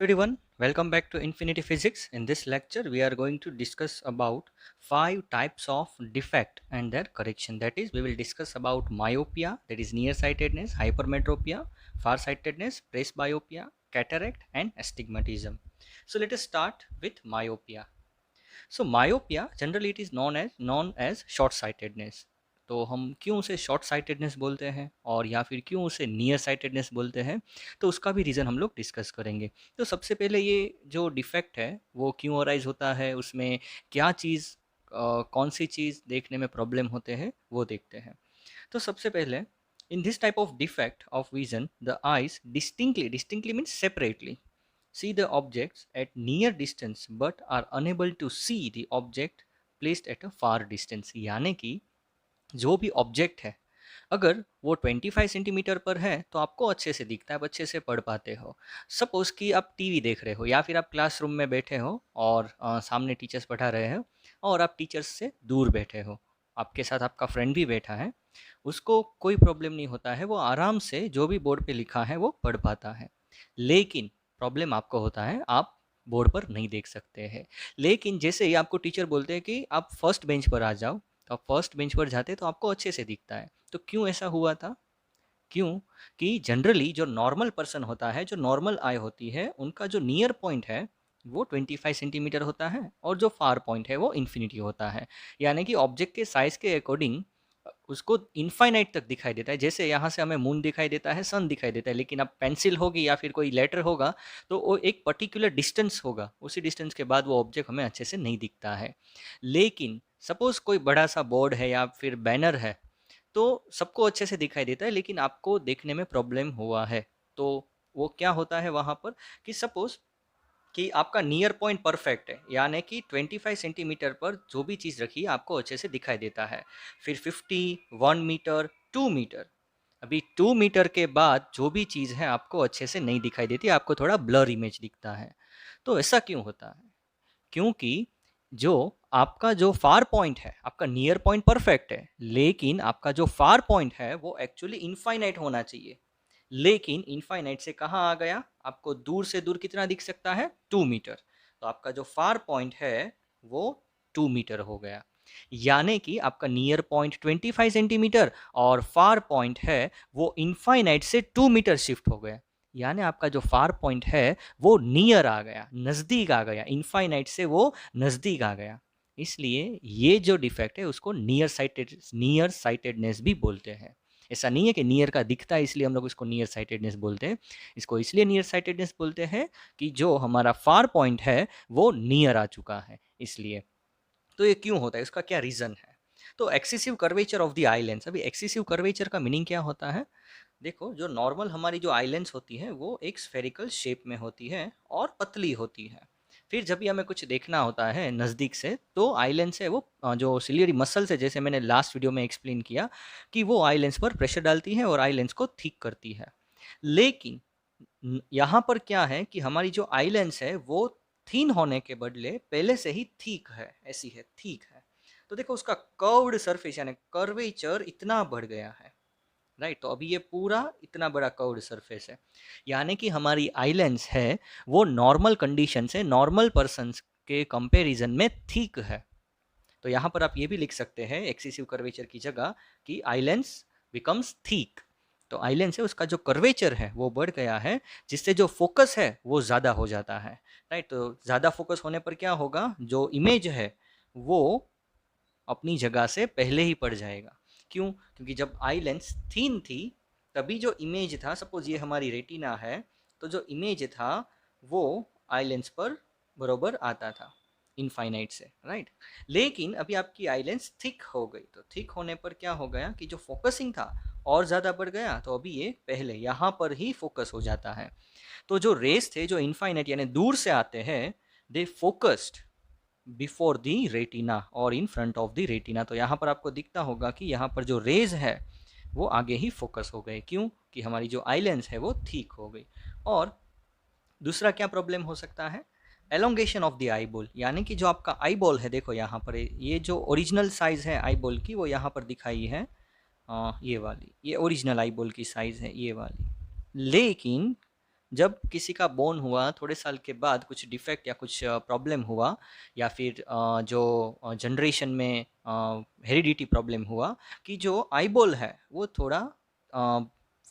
Everyone, welcome back to Infinity Physics. In this lecture, we are going to discuss about five types of defect and their correction. That is, we will discuss about myopia, that is nearsightedness, hypermetropia, farsightedness, presbyopia, cataract, and astigmatism. So let us start with myopia. So myopia generally it is known as short sightedness. तो हम क्यों उसे short sightedness बोलते हैं और या फिर क्यों उसे नियर साइटेडनेस बोलते हैं, तो उसका भी रीज़न हम लोग डिस्कस करेंगे। तो सबसे पहले ये जो डिफेक्ट है वो क्यों अराइज होता है, उसमें क्या चीज़ कौन सी चीज़ देखने में प्रॉब्लम होते हैं वो देखते हैं। तो सबसे पहले इन this type of defect of vision the eyes distinctly means separately see the objects at near distance but are unable to see the object placed at a far distance। यानी कि जो भी ऑब्जेक्ट है अगर वो 25 सेंटीमीटर पर है तो आपको अच्छे से दिखता है, आप अच्छे से पढ़ पाते हो। सपोज कि आप टीवी देख रहे हो या फिर आप क्लासरूम में बैठे हो और सामने टीचर्स पढ़ा रहे हो और आप टीचर्स से दूर बैठे हो, आपके साथ आपका फ्रेंड भी बैठा है, उसको कोई प्रॉब्लम नहीं होता है, वो आराम से जो भी बोर्ड पे लिखा है वो पढ़ पाता है। लेकिन प्रॉब्लम आपको होता है, आप बोर्ड पर नहीं देख सकते हैं। लेकिन जैसे ही आपको टीचर बोलते हैं कि आप फर्स्ट बेंच पर आ जाओ, तो आप फर्स्ट बेंच पर जाते तो आपको अच्छे से दिखता है। तो क्यों ऐसा हुआ था? क्यों कि जनरली जो नॉर्मल पर्सन होता है, जो नॉर्मल आई होती है, उनका जो नियर पॉइंट है वो 25 सेंटीमीटर होता है और जो फार पॉइंट है वो इन्फिनिटी होता है। यानी कि ऑब्जेक्ट के साइज के अकॉर्डिंग उसको इनफाइनाइट तक दिखाई देता है। जैसे यहाँ से हमें मून दिखाई देता है, सन दिखाई देता है, लेकिन अब पेंसिल होगी या फिर कोई लेटर होगा तो वो एक पर्टिकुलर डिस्टेंस होगा, उसी डिस्टेंस के बाद वो ऑब्जेक्ट हमें अच्छे से नहीं दिखता है। लेकिन सपोज कोई बड़ा सा बोर्ड है या फिर बैनर है तो सबको अच्छे से दिखाई देता है, लेकिन आपको देखने में प्रॉब्लम हुआ है। तो वो क्या होता है वहाँ पर कि सपोज कि आपका नियर पॉइंट परफेक्ट है, यानी कि 25 सेंटीमीटर पर जो भी चीज़ रखी है आपको अच्छे से दिखाई देता है। फिर 50, 1 मीटर, 2 मीटर, अभी 2 मीटर के बाद जो भी चीज़ है आपको अच्छे से नहीं दिखाई देती, आपको थोड़ा ब्लर इमेज दिखता है। तो ऐसा क्यों होता है? क्योंकि जो आपका जो फार पॉइंट है, आपका नियर पॉइंट परफेक्ट है, लेकिन आपका जो फार पॉइंट है वो एक्चुअली इनफाइनाइट होना चाहिए। लेकिन इनफाइनाइट से कहाँ आ गया? आपको दूर से दूर कितना दिख सकता है? 2 मीटर। तो आपका जो फार पॉइंट है वो 2 मीटर हो गया। यानी कि आपका नियर पॉइंट 25 सेंटीमीटर और फार पॉइंट है वो इनफाइनाइट से 2 मीटर शिफ्ट हो गया। यानी आपका जो फार पॉइंट है वो नियर आ गया, नज़दीक आ गया, इनफाइनाइट से वो नज़दीक आ गया। इसलिए ये जो डिफेक्ट है उसको नियर साइटेडनेस भी बोलते हैं। ऐसा नहीं है कि नियर का दिखता है इसलिए हम लोग इसको नियर साइटेडनेस बोलते हैं। इसको इसलिए नियर साइटेडनेस बोलते हैं कि जो हमारा फार पॉइंट है वो नियर आ चुका है, इसलिए। तो ये क्यों होता है, इसका क्या रीज़न है? तो excessive curvature of the eye lens. अभी एक्सेसिव कर्वेचर का मीनिंग क्या होता है? देखो, जो नॉर्मल हमारी जो आई लेंस होती है वो एक स्फेरिकल शेप में होती है और पतली होती है। फिर जब भी हमें कुछ देखना होता है नज़दीक से तो आई लेंस है वो जो सिलियरी मसल्स है, जैसे मैंने लास्ट वीडियो में एक्सप्लेन किया कि वो आई लेंस पर प्रेशर डालती है और आई लेंस को थिक करती है। लेकिन यहाँ पर क्या है कि हमारी जो आई लेंस है वो थिन होने के बदले पहले से ही थिक है, ऐसी है, थिक है। तो देखो उसका कर्व्ड सरफेस यानी कर्वेचर इतना बढ़ गया है, राइट। तो अभी ये पूरा इतना बड़ा कर्व्ड सरफेस है, यानी कि हमारी आई लेंस है वो नॉर्मल कंडीशन से, नॉर्मल पर्सन के कंपैरिजन में थिक है। तो यहाँ पर आप ये भी लिख सकते हैं एक्सेसिव कर्वेचर की जगह कि आई लेंस बिकम्स थिक। तो आई लेंस है उसका जो कर्वेचर है वो बढ़ गया है, जिससे जो फोकस है वो ज़्यादा हो जाता है, राइट। तो ज़्यादा फोकस होने पर क्या होगा, जो इमेज है वो अपनी जगह से पहले ही पड़ जाएगा। क्यों? क्योंकि जब आई लेंस थीन थी तभी जो इमेज था, सपोज ये हमारी रेटिना है, तो जो इमेज था वो आई लेंस पर बरोबर आता था इनफाइनाइट से, राइट। लेकिन अभी आपकी आई लेंस थिक हो गई, तो थिक होने पर क्या हो गया कि जो फोकसिंग था और ज़्यादा बढ़ गया, तो अभी ये पहले यहाँ पर ही फोकस हो जाता है। तो जो रेस थे जो इनफाइनाइट यानी दूर से आते हैं, they focused before the retina और in front of the retina. तो यहाँ पर आपको दिखता होगा कि यहाँ पर जो रेज है वो आगे ही फोकस हो गए। क्यों? कि हमारी जो आई लेंस है वो ठीक हो गई। और दूसरा क्या प्रॉब्लम हो सकता है? Elongation of the eye ball, यानी कि जो आपका आई बॉल है, देखो यहाँ पर ये जो ओरिजिनल साइज है आई बॉल की वो यहाँ पर दिखाई है, ये वाली, ये ओरिजिनल आई बॉल की साइज है ये वाली। लेकिन जब किसी का बोन हुआ थोड़े साल के बाद कुछ डिफेक्ट या कुछ प्रॉब्लम हुआ, या फिर जो जनरेशन में हेरिडिटी प्रॉब्लम हुआ कि जो आईबॉल है वो थोड़ा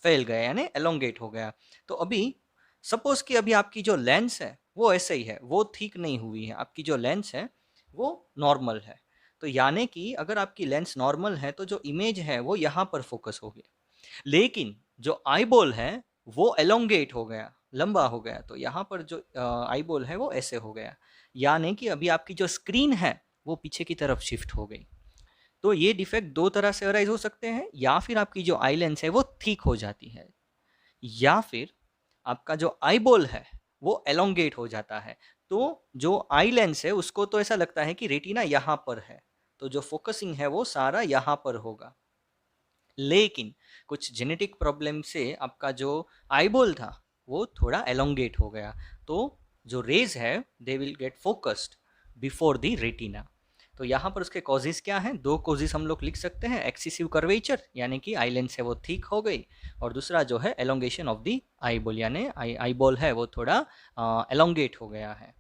फैल गया यानी एलोंगेट हो गया। तो अभी सपोज कि अभी आपकी जो लेंस है वो ऐसे ही है, वो ठीक नहीं हुई है, आपकी जो लेंस है वो नॉर्मल है। तो यानी कि अगर आपकी लेंस नॉर्मल है तो जो इमेज है वो यहाँ पर फोकस होगी, लेकिन जो आईबॉल है वो एलोंगेट हो गया, लंबा हो गया, तो यहाँ पर जो आईबॉल है वो ऐसे हो गया, यानी कि अभी आपकी जो स्क्रीन है वो पीछे की तरफ शिफ्ट हो गई। तो ये डिफेक्ट दो तरह से अराइज हो सकते हैं, या फिर आपकी जो आई लेंस है वो थिक हो जाती है, या फिर आपका जो आई बॉल है वो एलोंगेट हो जाता है। तो जो आई लेंस है उसको तो ऐसा लगता है कि रेटिना यहाँ पर है, तो जो फोकसिंग है वो सारा यहाँ पर होगा, लेकिन कुछ जेनेटिक प्रॉब्लम से आपका जो आईबॉल था वो थोड़ा एलोंगेट हो गया, तो जो रेज है they will get focused before the retina. तो यहाँ पर उसके कॉजेज क्या हैं? दो कॉजेज हम लोग लिख सकते हैं, एक्सेसिव कर्वेचर यानी कि आई लेंस है वो थिक हो गई, और दूसरा जो है एलोंगेशन ऑफ द आईबॉल यानी आईबॉल है वो थोड़ा एलोंगेट हो गया है।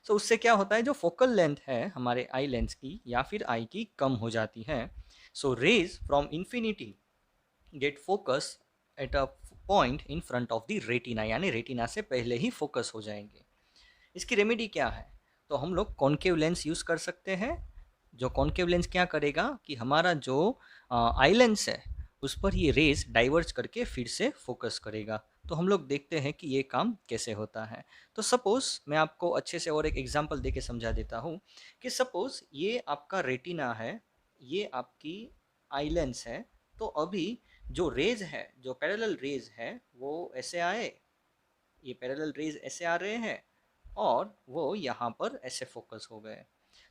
सो उससे क्या होता है, जो फोकल लेंथ है हमारे आई लेंस की या फिर आई की कम हो जाती है। So rays from infinity get focus at a point in front of the retina, यानी रेटिना से पहले ही फोकस हो जाएंगे। इसकी रेमेडी क्या है? तो हम लोग कॉन्केव लेंस यूज़ कर सकते हैं। जो कॉन्केव लेंस क्या करेगा कि हमारा जो आई लेंस है उस पर ये रेज डाइवर्ज करके फिर से फोकस करेगा। तो हम लोग देखते हैं कि ये काम कैसे होता है। तो सपोज मैं आपको अच्छे से और एक एग्जांपल देके समझा देता हूँ कि सपोज ये आपका रेटिना है, ये आपकी आई लेंस है। तो अभी जो रेज है, जो पैरेलल रेज है वो ऐसे आए, ये पैरेलल रेज ऐसे आ रहे हैं और वो यहाँ पर ऐसे फोकस हो गए।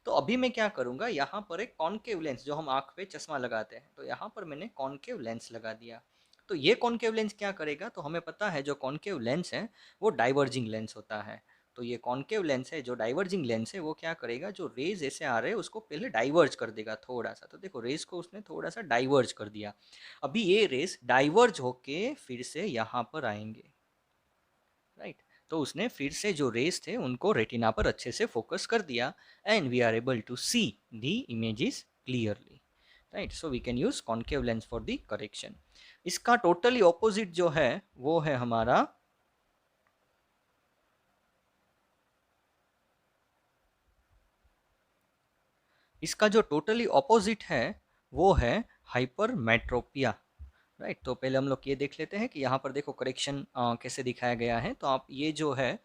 तो अभी मैं क्या करूँगा, यहाँ पर एक कॉन्केव लेंस, जो हम आँख पे चश्मा लगाते हैं, तो यहाँ पर मैंने कॉन्केव लेंस लगा दिया। तो ये कॉन्केव लेंस क्या करेगा, तो हमें पता है जो कॉन्केव लेंस है वो डाइवर्जिंग लेंस होता है। तो ये कॉन्केव लेंस है, जो डाइवर्जिंग लेंस है, वो क्या करेगा, जो रेज ऐसे आ रहे हैं उसको पहले डाइवर्ज कर देगा थोड़ा सा। तो देखो रेज को उसने थोड़ा सा डाइवर्ज कर दिया। अभी ये रेज डाइवर्ज होके फिर से यहाँ पर आएंगे, राइट। तो उसने फिर से जो रेस थे उनको रेटिना पर अच्छे से फोकस कर दिया, and we are able to see the images clearly, right. So we can use concave lens for the correction. इसका टोटली ऑपोजिट जो है वो है हमारा इसका जो टोटली ऑपोजिट है वो है हाइपरमेट्रोपिया, राइट। तो पहले हम लोग ये देख लेते हैं कि यहाँ पर देखो करेक्शन कैसे दिखाया गया है। तो आप ये जो है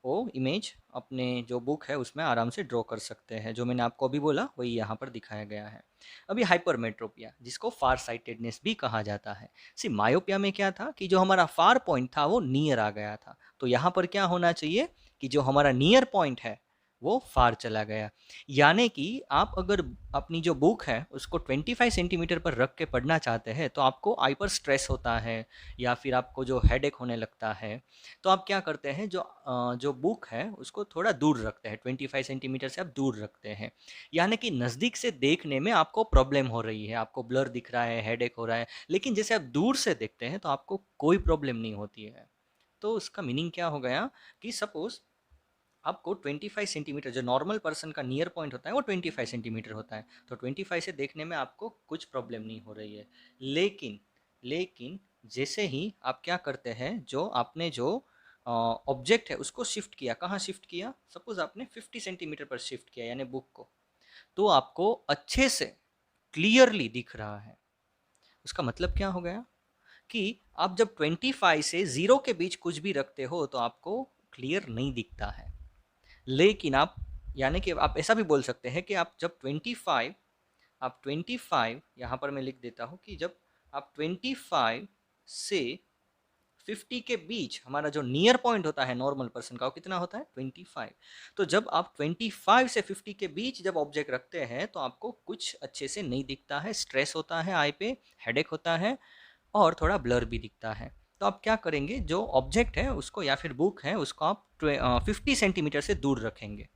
वो इमेज अपने जो बुक है उसमें आराम से ड्रॉ कर सकते हैं, जो मैंने आपको अभी बोला वही यहाँ पर दिखाया गया है। अभी हाइपरमेट्रोपिया, जिसको फार साइटेडनेस भी कहा जाता है। सी मायोपिया में क्या था कि जो हमारा फार पॉइंट था वो नियर आ गया था, तो यहाँ पर क्या होना चाहिए कि जो हमारा नियर पॉइंट है वो फार चला गया। यानी कि आप अगर अपनी जो बुक है उसको 25 सेंटीमीटर पर रख के पढ़ना चाहते हैं तो आपको आई पर स्ट्रेस होता है या फिर आपको जो हेडेक होने लगता है, तो आप क्या करते हैं, जो बुक है उसको थोड़ा दूर रखते हैं, 25 सेंटीमीटर से आप दूर रखते हैं। यानी कि नज़दीक से देखने में आपको प्रॉब्लम हो रही है, आपको ब्लर दिख रहा है, हेडेक हो रहा है, लेकिन जैसे आप दूर से देखते हैं तो आपको कोई प्रॉब्लम नहीं होती है। तो उसका मीनिंग क्या हो गया कि सपोज आपको 25 सेंटीमीटर, जो नॉर्मल पर्सन का नियर पॉइंट होता है वो 25 सेंटीमीटर होता है, तो 25 से देखने में आपको कुछ प्रॉब्लम नहीं हो रही है। लेकिन लेकिन जैसे ही आप क्या करते हैं, जो आपने जो ऑब्जेक्ट है उसको शिफ्ट किया, कहाँ शिफ्ट किया, सपोज आपने 50 सेंटीमीटर पर शिफ्ट किया यानी बुक को, तो आपको अच्छे से क्लियरली दिख रहा है। उसका मतलब क्या हो गया कि आप जब 25 से 0 के बीच कुछ भी रखते हो तो आपको क्लियर नहीं दिखता है। लेकिन आप, यानी कि आप ऐसा भी बोल सकते हैं कि आप जब 25 यहाँ पर मैं लिख देता हूँ कि जब आप 25 से 50 के बीच, हमारा जो नियर पॉइंट होता है नॉर्मल पर्सन का वो कितना होता है 25। तो जब आप 25 से 50 के बीच जब ऑब्जेक्ट रखते हैं तो आपको कुछ अच्छे से नहीं दिखता है, स्ट्रेस होता है आई पे, हेडेक होता है और थोड़ा ब्लर भी दिखता है। तो आप क्या करेंगे, जो ऑब्जेक्ट है उसको या फिर बुक है उसको आप 50 सेंटीमीटर से दूर रखेंगे।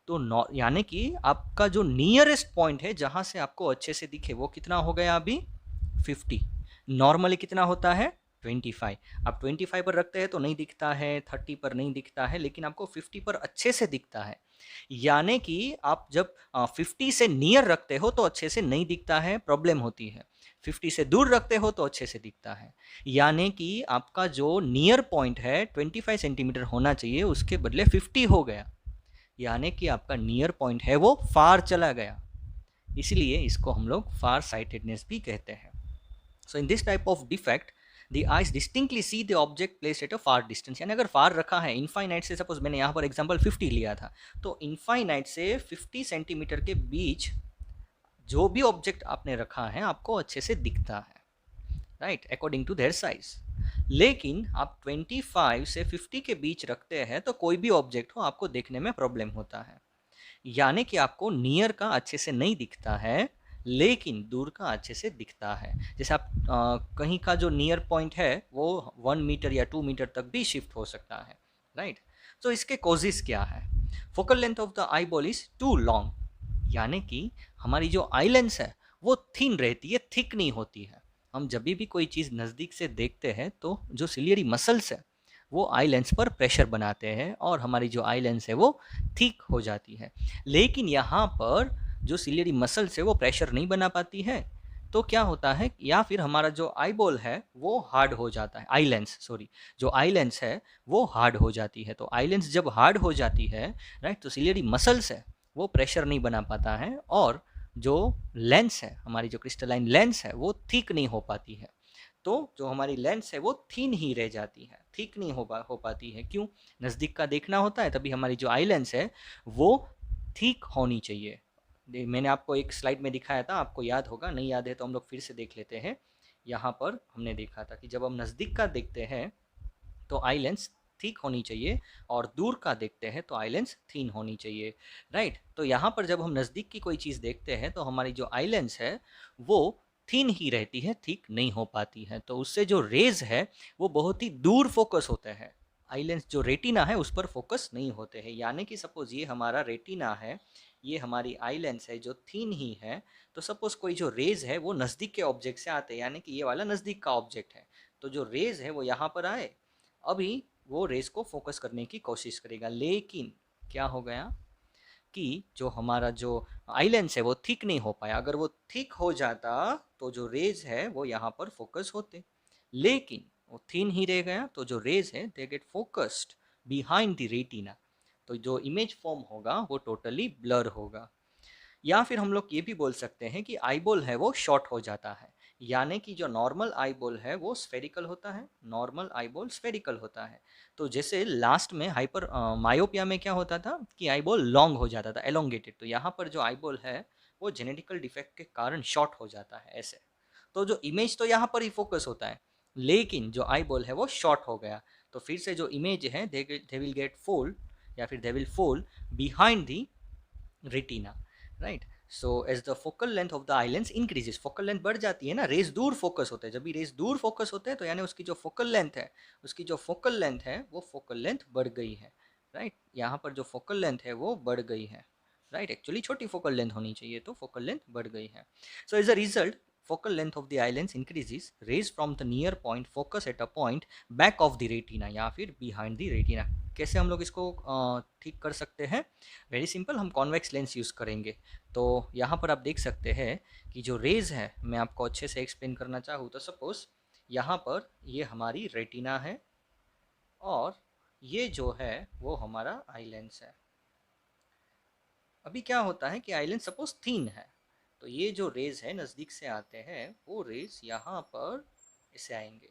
तो यानी कि आपका जो नियरेस्ट पॉइंट है जहां से आपको अच्छे से दिखे वो कितना हो गया अभी 50। नॉर्मली कितना होता है 25। आप 25 पर रखते हैं तो नहीं दिखता है, 30 पर नहीं दिखता है, लेकिन आपको 50 पर अच्छे से दिखता है। यानी कि आप जब 50 से नियर रखते हो तो अच्छे से नहीं दिखता है, प्रॉब्लम होती है। 50 से दूर रखते हो तो अच्छे से दिखता है। यानी कि आपका जो नियर पॉइंट है 25 सेंटीमीटर होना चाहिए, उसके बदले 50 हो गया। यानी कि आपका नियर पॉइंट है वो फार चला गया, इसलिए इसको हम लोग फार साइटेडनेस भी कहते हैं। So in this type of defect the eyes distinctly see the object placed at a far distance। यानी अगर फार रखा है इनफाइनाइट से, सपोज मैंने यहाँ पर एग्जांपल 50 लिया था, तो इनफाइनाइट से 50 सेंटीमीटर के बीच जो भी ऑब्जेक्ट आपने रखा है आपको अच्छे से दिखता है, right, according to their size. लेकिन आप 25 से 50 के बीच रखते हैं तो कोई भी ऑब्जेक्ट हो आपको देखने में प्रॉब्लम होता है। यानी कि आपको नियर का अच्छे से नहीं दिखता है, लेकिन दूर का अच्छे से दिखता है। जैसे आप कहीं का जो नियर पॉइंट है वो 1 मीटर या 2 मीटर तक भी शिफ्ट हो सकता है, राइट। तो इसके कॉजेस क्या है? Focal length of the eye ball is too long. यानी कि हमारी जो आई लेंस है वो थिन रहती है, थिक नहीं होती है। हम जब भी कोई चीज़ नज़दीक से देखते हैं तो जो सिलियरी मसल्स है वो आई लेंस पर प्रेशर बनाते हैं और हमारी जो आई लेंस है वो थिक हो जाती है। लेकिन यहाँ पर जो सिलियरी मसल्स है वो प्रेशर नहीं बना पाती है, तो क्या होता है, या फिर हमारा जो आई बॉल है वो हार्ड हो जाता है, आई लेंस सॉरी, जो आई लेंस है वो हार्ड हो जाती है। तो आई लेंस जब हार्ड हो जाती है, राइट, तो सिलियरी मसल्स है वो प्रेशर नहीं बना पाता है और जो लेंस है, हमारी जो क्रिस्टलाइन लेंस है वो थिक नहीं हो पाती है। तो जो हमारी लेंस है वो थिन ही रह जाती है, थिक नहीं हो पाती है। क्यों? नज़दीक का देखना होता है, तभी हमारी जो आई लेंस है वो थिक होनी चाहिए। मैंने आपको एक स्लाइड में दिखाया था, आपको याद होगा, नहीं याद है तो हम लोग फिर से देख लेते हैं। यहाँ पर हमने देखा था कि जब हम नज़दीक का देखते हैं तो आई लेंस थिक होनी चाहिए और दूर का देखते हैं तो आई लेंस थिन होनी चाहिए, राइट। तो यहाँ पर जब हम नज़दीक की कोई चीज़ देखते हैं तो हमारी जो आई लेंस है वो थिन ही रहती है, थिक नहीं हो पाती है। तो उससे जो रेज है वो बहुत ही दूर फोकस होते हैं, आई लेंस जो रेटिना है उस पर फोकस नहीं होते हैं। यानी कि सपोज ये हमारा रेटिना है, ये हमारी आई लेंस है जो थिन ही है, तो सपोज कोई जो रेज है वो नज़दीक के ऑब्जेक्ट से आते हैं, यानी कि ये वाला नज़दीक का ऑब्जेक्ट है, तो जो रेज है वो यहाँ पर आए, अभी वो रेस को फोकस करने की कोशिश करेगा। लेकिन क्या हो गया कि जो हमारा जो आई लेंस है वो थिक नहीं हो पाया। अगर वो थिक हो जाता तो जो रेज है वो यहाँ पर फोकस होते, लेकिन वो थिन ही रह गया, तो जो रेज है they get focused behind the retina. तो जो इमेज फॉर्म होगा वो टोटली ब्लर होगा। या फिर हम लोग ये भी बोल सकते हैं कि आई बॉल है वो शॉर्ट हो जाता है। यानी कि जो नॉर्मल आई बॉल है वो स्फेरिकल होता है, नॉर्मल आई बॉल स्फेरिकल होता है। तो जैसे लास्ट में हाइपर मायोपिया में क्या होता था कि आई बॉल लॉन्ग हो जाता था, एलोंगेटेड। तो यहाँ पर जो आई बॉल है वो जेनेटिकल डिफेक्ट के कारण शॉर्ट हो जाता है ऐसे। तो जो इमेज तो यहाँ पर ही फोकस होता है, लेकिन जो आई बॉल है वो शॉर्ट हो गया, तो फिर से जो इमेज है दे विल गेट फोल्ड या फिर they will fold behind the retina, right. So as the focal length of the eye lens increases, focal length बढ़ जाती है ना, रेस दूर फोकस होते हैं। जब भी रेस दूर फोकस होते हैं तो यानी उसकी जो फोकल लेंथ है, उसकी जो फोकल लेंथ है वो फोकल लेंथ बढ़ गई है, राइट। यहाँ पर जो फोकल लेंथ है वो बढ़ गई है, राइट। एक्चुअली छोटी फोकल लेंथ होनी चाहिए, तो फोकल लेंथ बढ़ गई है। So as a result focal length of the eye lens increases, rays from the near point focus at a point back of the retina या फिर behind the retina। कैसे हम लोग इसको ठीक कर सकते हैं? वेरी सिंपल, हम कॉन्वेक्स लेंस यूज़ करेंगे। तो यहाँ पर आप देख सकते हैं कि जो रेज है, मैं आपको अच्छे से एक्सप्लेन करना चाहूँ तो सपोज यहाँ पर ये हमारी रेटिना है और ये जो है वो हमारा आई लेंस है। अभी क्या होता है कि आई लेंस सपोज थिन है, तो ये जो रेज है नज़दीक से आते हैं, वो रेज यहाँ पर ऐसे आएंगे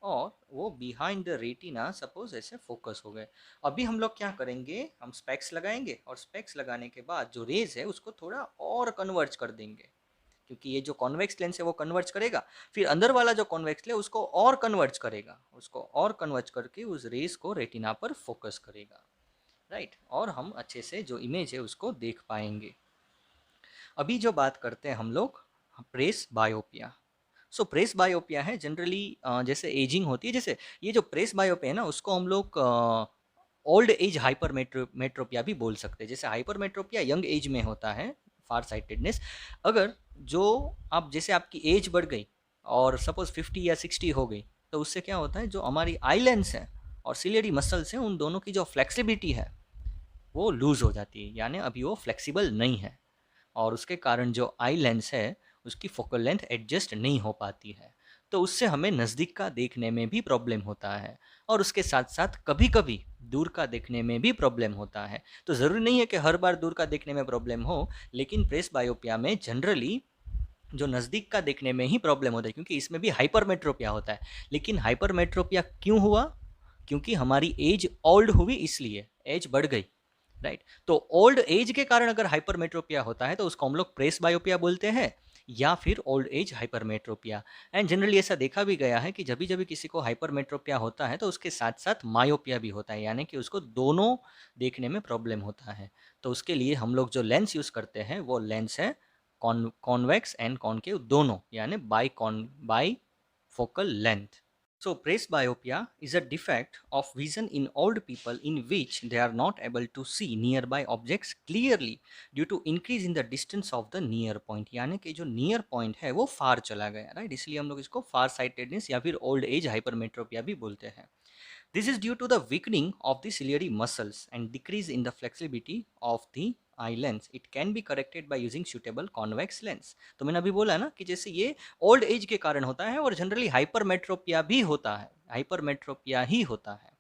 और वो बिहाइंड द रेटिना सपोज ऐसे फोकस हो गए। अभी हम लोग क्या करेंगे, हम स्पेक्स लगाएंगे और स्पेक्स लगाने के बाद जो रेज है उसको थोड़ा और कन्वर्ज कर देंगे, क्योंकि ये जो कॉन्वेक्स लेंस है वो कन्वर्ज करेगा, फिर अंदर वाला जो कॉन्वेक्स लेंस उसको और कन्वर्ज करेगा, उसको और कन्वर्ज करके उस रेज को रेटिना पर फोकस करेगा, राइट। और हम अच्छे से जो इमेज है उसको देख पाएंगे। अभी जो बात करते हैं हम लोग प्रेस बायोपिया। सो प्रेस बायोपिया है जनरली जैसे एजिंग होती है, जैसे ये जो प्रेस बायोपिया है ना उसको हम लोग ओल्ड एज हाइपर मेट्रोपिया भी बोल सकते हैं। जैसे हाइपर मेट्रोपिया यंग एज में होता है, फार साइटेडनेस। अगर जो आप जैसे आपकी एज बढ़ गई और सपोज 50 या 60 हो गई, तो उससे क्या होता है, जो हमारी आई लेंस है और सिलियरी मसल्स हैं, उन दोनों की जो फ्लेक्सिबिलिटी है वो लूज़ हो जाती है, यानी अभी वो फ्लेक्सिबल नहीं है, और उसके कारण जो आई लेंस है उसकी फोकल लेंथ एडजस्ट नहीं हो पाती है। तो उससे हमें नज़दीक का देखने में भी प्रॉब्लम होता है, और उसके साथ साथ कभी कभी दूर का देखने में भी प्रॉब्लम होता है। तो ज़रूरी नहीं है कि हर बार दूर का देखने में प्रॉब्लम हो, लेकिन प्रेस बायोपिया में जनरली जो नज़दीक का देखने में ही प्रॉब्लम होता है, क्योंकि इसमें भी हाइपरमेट्रोपिया होता है। लेकिन हाइपरमेट्रोपिया क्यों हुआ? क्योंकि हमारी एज ओल्ड हुई, इसलिए एज बढ़ गई, राइट। तो ओल्ड एज के कारण अगर हाइपरमेट्रोपिया होता है तो उसको हम लोग प्रेस बायोपिया बोलते हैं, या फिर old age hypermetropia. And generally ऐसा देखा भी गया है कि जब भी किसी को हाइपरमेट्रोपिया होता है तो उसके साथ साथ मायोपिया भी होता है, यानी कि उसको दोनों देखने में प्रॉब्लम होता है। तो उसके लिए हम लोग जो लेंस यूज़ करते हैं वो लेंस है कॉन्वेक्स एंड कॉनकेव दोनों, यानी by focal length. So, presbyopia is a defect of vision in old people in which they are not able to see nearby objects clearly due to increase in the distance of the near point। यानी कि जो near point है वो फार चला गया, right. इसलिए हम लोग इसको फार साइटेडनेस या फिर ओल्ड एज हाइपरमेट्रोपिया भी बोलते हैं। This is due to the weakening of the ciliary muscles and decrease in the flexibility of the eye lens. It can be corrected by using suitable convex lens। तो मैंने अभी बोला ना कि जैसे ये ओल्ड एज के कारण होता है, और जनरली हाइपरमेट्रोपिया भी होता है, हाइपरमेट्रोपिया ही होता है।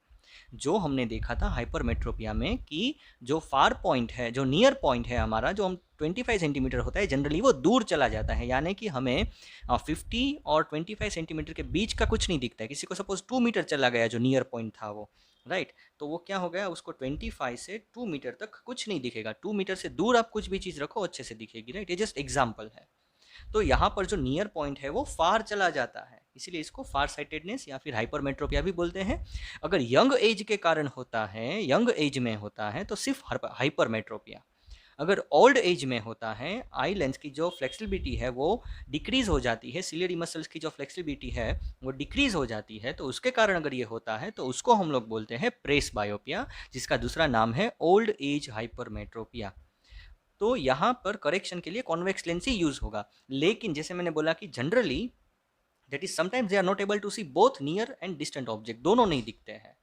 जो हमने देखा था हाइपरमेट्रोपिया में कि जो फार पॉइंट है, जो नियर पॉइंट है हमारा, जो हम 25 सेंटीमीटर होता है, जनरली वो दूर चला जाता है, यानी कि हमें 50 और 25 सेंटीमीटर के बीच का कुछ नहीं दिखता है। किसी को सपोज 2 मीटर चला गया जो नियर पॉइंट था वो, राइट, तो वो क्या हो गया, उसको 25 से 2 मीटर तक कुछ नहीं दिखेगा। 2 मीटर से दूर आप कुछ भी चीज़ रखो अच्छे से दिखेगी, राइट। ये जस्ट एग्जाम्पल है। तो यहाँ पर जो नियर पॉइंट है वो फार चला जाता है, इसीलिए इसको फार साइटेडनेस या फिर हाइपरमेट्रोपिया भी बोलते हैं। अगर यंग एज के कारण होता है, यंग एज में होता है तो सिर्फ हाइपरमेट्रोपिया। अगर ओल्ड एज में होता है, आई लेंस की जो फ्लेक्सिबिलिटी है वो डिक्रीज हो जाती है, सिलियरी मसल्स की जो फ्लेक्सिबिलिटी है वो डिक्रीज हो जाती है, तो उसके कारण अगर ये होता है तो उसको हम लोग बोलते हैं प्रेस बायोपिया, जिसका दूसरा नाम है ओल्ड एज हाइपरमेट्रोपिया। तो यहाँ पर करेक्शन के लिए कॉन्वेक्स लेंस ही यूज होगा। लेकिन जैसे मैंने बोला कि generally that is sometimes they are not able to see both near and distant object, दोनों नहीं दिखते हैं।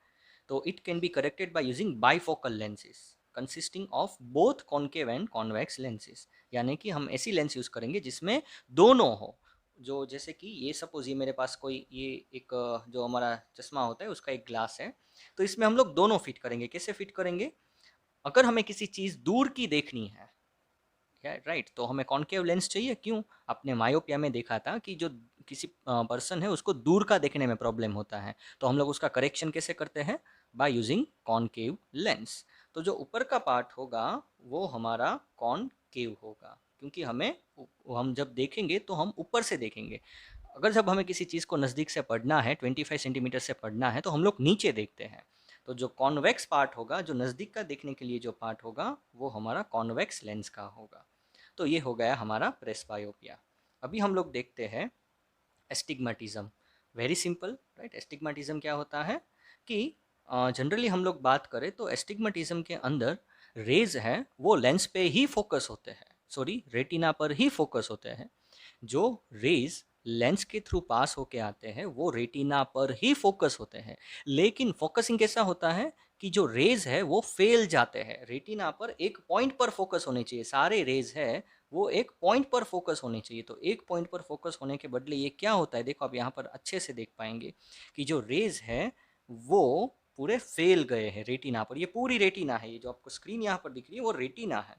तो it can be corrected by using bifocal lenses consisting of both concave and convex lenses. यानी कि हम ऐसी लेंस यूज करेंगे जिसमें दोनों हो। जो जैसे कि ये सपोज ये मेरे पास कोई ये एक जो हमारा चश्मा होता है उसका एक ग्लास है, तो इसमें हम लोग दोनों फिट करेंगे। कैसे फिट करेंगे? अगर हमें किसी चीज़ दूर की देखनी है, राइट, तो हमें कॉन्केव लेंस चाहिए। क्यों? आपने मायोपिया में देखा था कि जो किसी पर्सन है उसको दूर का देखने में प्रॉब्लम होता है, तो हम लोग उसका करेक्शन कैसे करते हैं? By using concave lens. तो जो ऊपर का पार्ट होगा वो हमारा कॉन्केव होगा, क्योंकि हम जब देखेंगे तो हम ऊपर से देखेंगे। अगर जब हमें किसी चीज़ को नज़दीक से पढ़ना है, 25 सेंटीमीटर से पढ़ना है, तो हम लोग नीचे देखते हैं। तो जो कॉन्वेक्स पार्ट होगा, जो नज़दीक का देखने के लिए जो पार्ट होगा, वो हमारा कॉन्वेक्स लेंस का होगा। तो ये हो गया हमारा प्रेसबायोपिया। अभी हम लोग देखते हैं astigmatism. Very simple, right. Astigmatism क्या होता है कि जनरली हम लोग बात करें तो एस्टिग्मेटिज्म के अंदर रेज है वो लेंस पे ही फोकस होते हैं, सॉरी रेटिना पर ही फोकस होते हैं। जो रेज लेंस के थ्रू पास होके आते हैं वो रेटिना पर ही फोकस होते हैं। लेकिन फोकसिंग कैसा होता है कि जो रेज है वो फेल जाते हैं। रेटिना पर एक पॉइंट पर फोकस होने चाहिए, सारे रेज है वो एक पॉइंट पर फोकस होने चाहिए। तो एक पॉइंट पर फोकस होने के बदले ये क्या होता है, देखो आप यहाँ पर अच्छे से देख पाएंगे कि जो रेज है वो पूरे फेल गए हैं रेटिना पर। ये पूरी रेटिना है, ये जो आपको स्क्रीन यहाँ पर दिख रही है वो रेटिना है।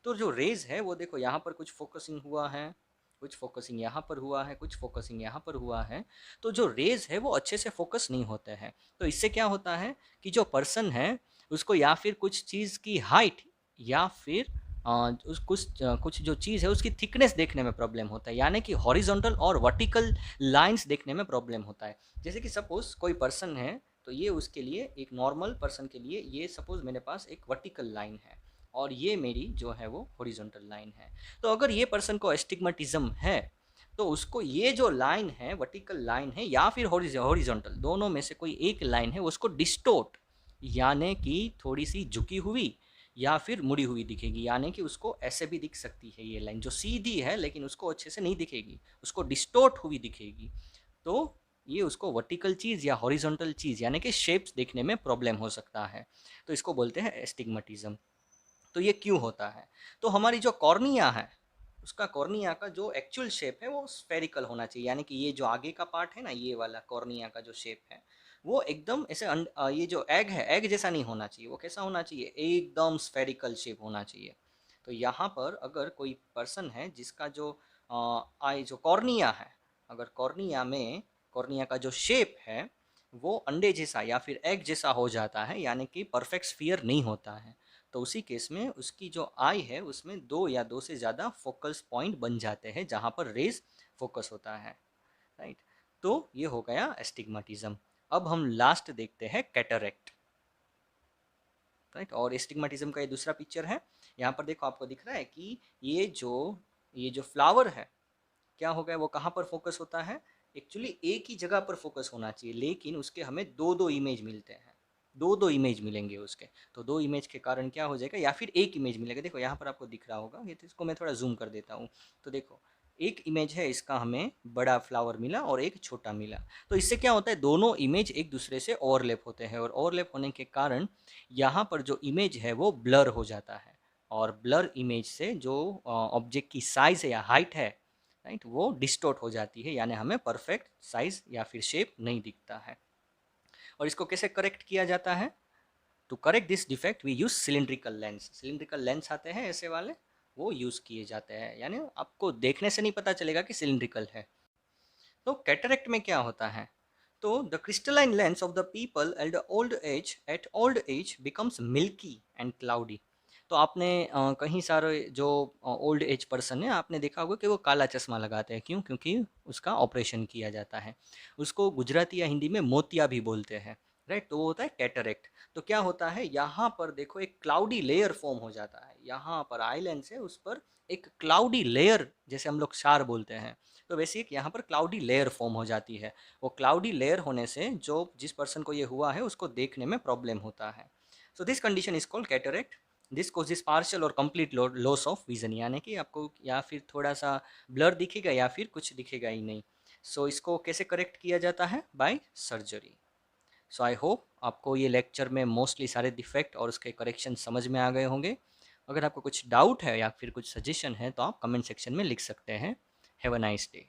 तो जो रेज है वो देखो यहाँ पर कुछ फोकसिंग हुआ है, कुछ फोकसिंग यहाँ पर हुआ है, कुछ फोकसिंग यहाँ पर हुआ है। तो जो रेज है वो अच्छे से फोकस नहीं होते हैं। तो इससे क्या होता है कि जो पर्सन है उसको या फिर कुछ चीज़ की हाइट या फिर कुछ जो चीज़ है उसकी थिकनेस देखने में प्रॉब्लम होता है, यानी कि हॉरिजॉन्टल और वर्टिकल लाइंस देखने में प्रॉब्लम होता है। जैसे कि सपोज कोई पर्सन है, तो ये उसके लिए एक नॉर्मल पर्सन के लिए ये सपोज मेरे पास एक वर्टिकल लाइन है और ये मेरी जो है वो हॉरिजॉन्टल लाइन है। तो अगर ये पर्सन को एस्टिग्मेटिज्म है तो उसको ये जो लाइन है, वर्टिकल लाइन है या फिर हॉरिजॉन्टल, दोनों में से कोई एक लाइन है उसको डिस्टोर्ट यानी कि थोड़ी सी झुकी हुई या फिर मुड़ी हुई दिखेगी। यानी कि उसको ऐसे भी दिख सकती है ये लाइन जो सीधी है लेकिन उसको अच्छे से नहीं दिखेगी, उसको डिस्टोर्ट हुई दिखेगी। तो ये उसको वर्टिकल चीज़ या हॉरिजॉन्टल चीज़ यानी कि शेप्स देखने में प्रॉब्लम हो सकता है, तो इसको बोलते हैं एस्टिग्मेटिज्म। तो ये क्यों होता है? तो हमारी जो कॉर्निया है, उसका कॉर्निया का जो एक्चुअल शेप है वो स्फेरिकल होना चाहिए, यानी कि ये जो आगे का पार्ट है ना, ये वाला कॉर्निया का जो शेप है वो एकदम ऐसे ये जो एग है, एग जैसा नहीं होना चाहिए। वो कैसा होना चाहिए? एकदम स्फेरिकल शेप होना चाहिए। तो यहाँ पर अगर कोई पर्सन है जिसका जो आई जो कॉर्निया है, अगर कॉर्निया का जो शेप है वो अंडे जैसा या फिर एग जैसा हो जाता है, यानी कि परफेक्ट स्फीयर नहीं होता है, तो उसी केस में उसकी जो आई है उसमें दो या दो से ज़्यादा फोकस पॉइंट बन जाते हैं जहाँ पर रेज फोकस होता है, राइट। तो ये हो गया एस्टिग्मेटिज्म। अब हम लास्ट देखते हैं कैटरेक्ट, राइट। और एस्टिग्मेटिज्म का ये दूसरा पिक्चर है। यहाँ पर देखो, आपको दिख रहा है कि ये जो फ्लावर है, क्या हो गया, वो कहाँ पर फोकस होता है? एक्चुअली एक ही जगह पर फोकस होना चाहिए, लेकिन उसके हमें दो दो इमेज मिलते हैं, दो दो इमेज मिलेंगे उसके। तो दो इमेज के कारण क्या हो जाएगा, या फिर एक इमेज मिलेगा। देखो यहाँ पर आपको दिख रहा होगा, ये तो इसको मैं थोड़ा जूम कर देता हूँ। तो देखो, एक इमेज है, इसका हमें बड़ा फ्लावर मिला और एक छोटा मिला। तो इससे क्या होता है, दोनों इमेज एक दूसरे से ओवरलैप होते हैं, और ओवरलैप होने के कारण यहाँ पर जो इमेज है वो ब्लर हो जाता है, और ब्लर इमेज से जो ऑब्जेक्ट की साइज है या हाइट है, राइट, वो डिस्टॉर्ट हो जाती है, यानी हमें परफेक्ट साइज या फिर शेप नहीं दिखता है। और इसको कैसे करेक्ट किया जाता है? To correct this defect we use cylindrical lens. Cylindrical lens आते हैं ऐसे वाले, वो यूज किए जाते हैं, यानी आपको देखने से नहीं पता चलेगा कि सिलिंड्रिकल है। तो कैटरेक्ट में क्या होता है? तो the crystalline lens of the people at old age becomes milky and cloudy. तो आपने कहीं सारे जो ओल्ड एज पर्सन है, आपने देखा होगा कि वो काला चश्मा लगाते हैं। क्यों? क्योंकि उसका ऑपरेशन किया जाता है। उसको गुजराती या हिंदी में मोतिया भी बोलते हैं, राइट। तो वो होता है कैटरेक्ट। तो क्या होता है, यहाँ पर देखो एक क्लाउडी लेयर फॉर्म हो जाता है, यहाँ पर आईलेंड से उस पर एक क्लाउडी लेयर, जैसे हम लोग शार बोलते हैं, तो वैसे एक यहाँ पर क्लाउडी लेयर फॉर्म हो जाती है। वो क्लाउडी लेयर होने से जो जिस पर्सन को ये हुआ है उसको देखने में प्रॉब्लम होता है। So this condition is called cataract. This causes partial और कंप्लीट लॉस ऑफ विजन, यानी कि आपको या फिर थोड़ा सा ब्लर दिखेगा या फिर कुछ दिखेगा ही नहीं। सो इसको कैसे करेक्ट किया जाता है? By surgery. So I hope आपको ये लेक्चर में मोस्टली सारे डिफेक्ट और उसके करेक्शन समझ में आ गए होंगे। अगर आपको कुछ डाउट है या फिर कुछ सजेशन है तो आप कमेंट सेक्शन में लिख सकते हैं। Have a nice day.